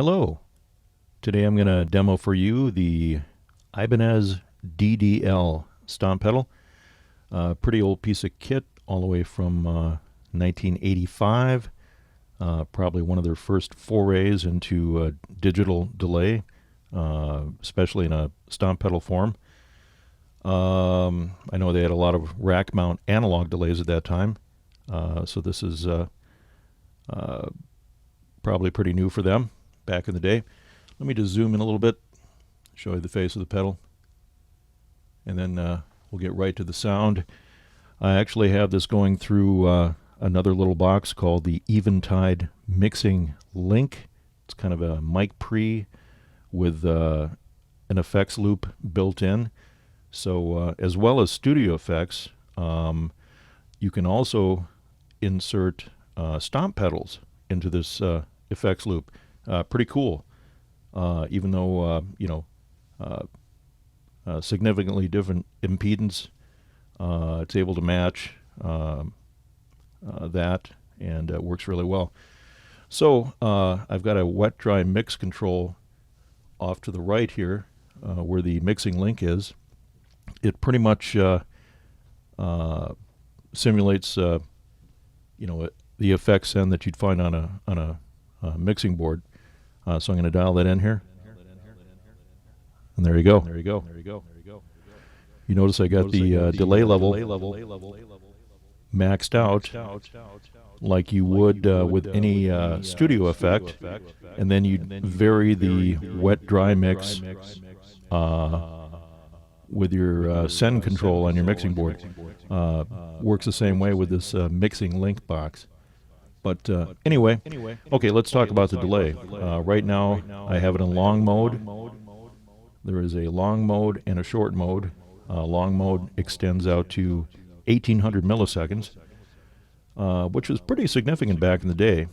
Hello. Today I'm going to demo for you the Ibanez DDL stomp pedal. Pretty old piece of kit, all the way from 1985. Probably one of their first forays into digital delay, especially in a stomp pedal form. I know they had a lot of rack mount analog delays at that time, so this is probably pretty new for them back in the day. Let me just zoom in a little bit, show you the face of the pedal, and then we'll get right to the sound. I actually have this going through another little box called the Eventide MixingLink. It's kind of a mic pre with an effects loop built in. So as well as studio effects, you can also insert stomp pedals into this effects loop. Pretty cool, even though significantly different impedance, it's able to match that, and works really well. So I've got a wet-dry mix control off to the right here, where the mixing link is. It pretty much simulates, the effects end that you'd find on a mixing board. So I'm going to dial that in here, and there you go. You notice I got the delay level maxed out, like you would with any studio effect, and then you vary the wet-dry mix with your send control on your mixing board. Works the same way with this mixing link box. But anyway, okay, let's talk about the delay. Right now I have it in long mode. There is a long mode and a short mode. Long mode extends out to 1800 milliseconds, which was pretty significant back in the day.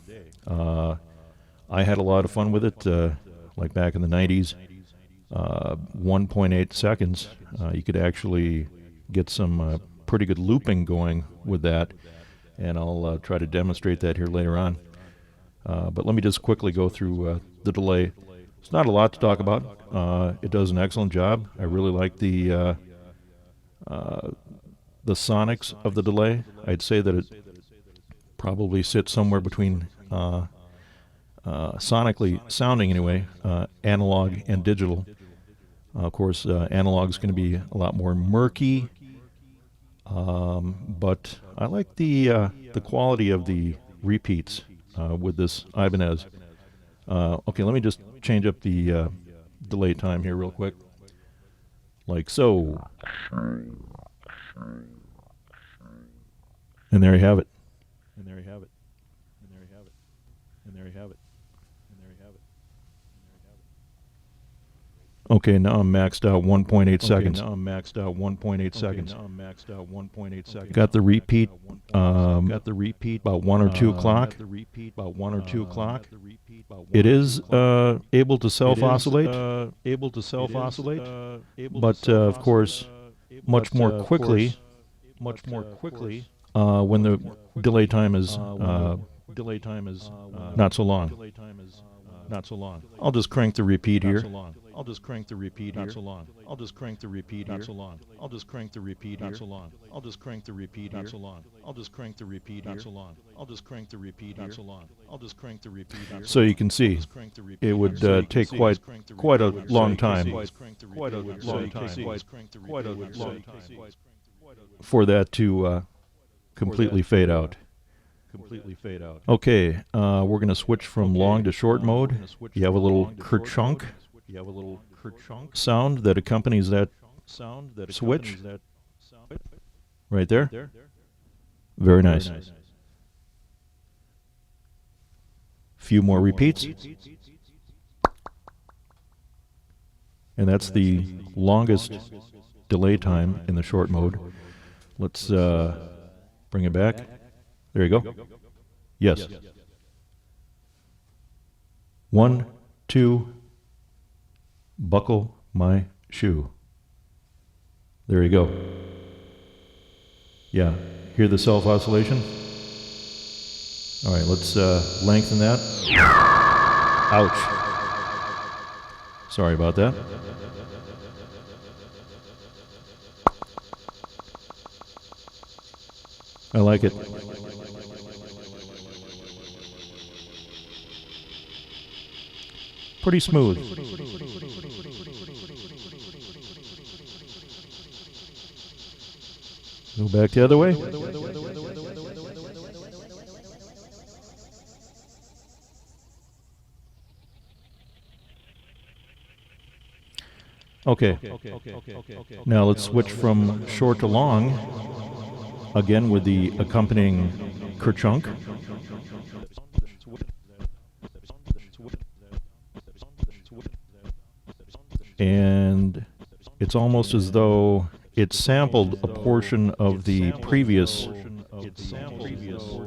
I had a lot of fun with it, like back in the 90s. 1.8 seconds, you could actually get some pretty good looping going with that, and I'll try to demonstrate that here later on. But let me just quickly go through the delay. It's not a lot to talk about. It does an excellent job. I really like the sonics of the delay. I'd say that it probably sits somewhere between sonically sounding anyway, analog and digital. Of course, analog is going to be a lot more murky, but I like the quality of the repeats with this Ibanez. Okay, let me just change up the delay time here real quick, like so. And there you have it. Okay, now I'm maxed out 1.8 seconds. Got the repeat. About 1 or 2 o'clock. It is able to self-oscillate, but of course, much more quickly. When the delay time is not so long. I'll just crank the repeat here. So you can see it would take quite a long time for that to completely fade out. Okay, we're going to switch from long to short mode. You have a little kerchunk sound that accompanies that switch right there. Very nice. Few more repeats. And that's the longest delay time in the short mode. Let's bring it back. There you go. Yes. 1, 2, buckle my shoe. There you go. Yeah, hear the self-oscillation? All right, let's lengthen that. Ouch. Sorry about that. I like it. Pretty smooth. Go back the other way. Okay. Now let's switch from short to long, again with the accompanying kerchunk. And it's almost as though it sampled a portion of the previous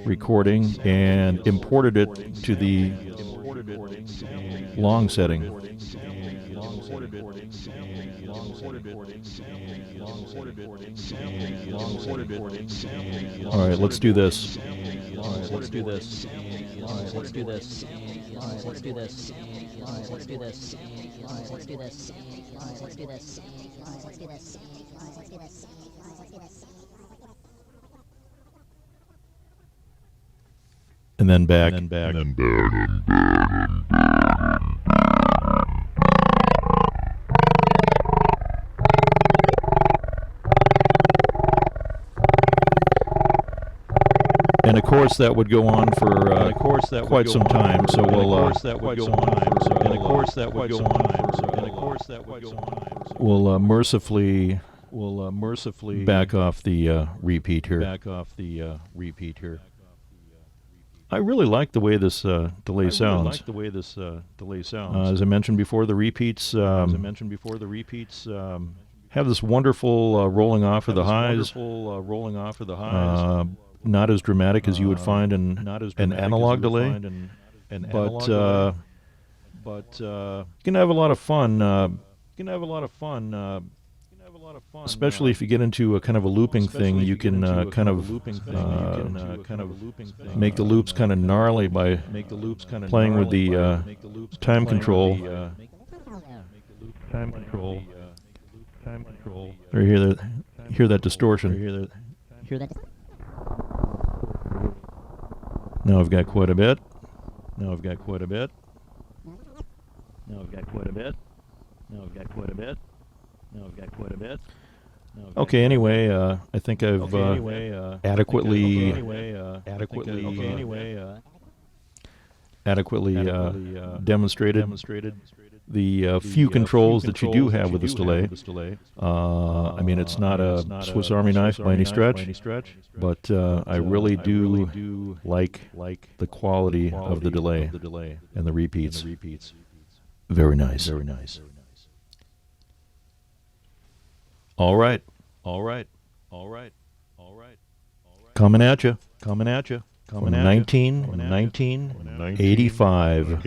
recording and imported it to the long setting. All right, let's do this. Let's do this. Let's do this. Let's do this. Let's do this. Let's do this. Let's do this. Let's do this. And then back. And of course that would go on for quite some time, so we'll mercifully back off the repeat here. I really like the way this delay sounds. As I mentioned before, the repeats have this wonderful rolling off of the highs. Not as dramatic as you would find in an analog delay, but you can have a lot of fun. Especially if you get into a kind of a looping thing, you can kind of make the loops kind of gnarly by playing with the time control. Or hear that distortion. Now I've got quite a bit. Okay, anyway, I think I've adequately demonstrated the few controls that you do have with this delay. I mean, it's not a Swiss Army knife by any stretch, but I really do like the quality of the delay and the repeats. Very nice. All right. Coming at you. From 1985.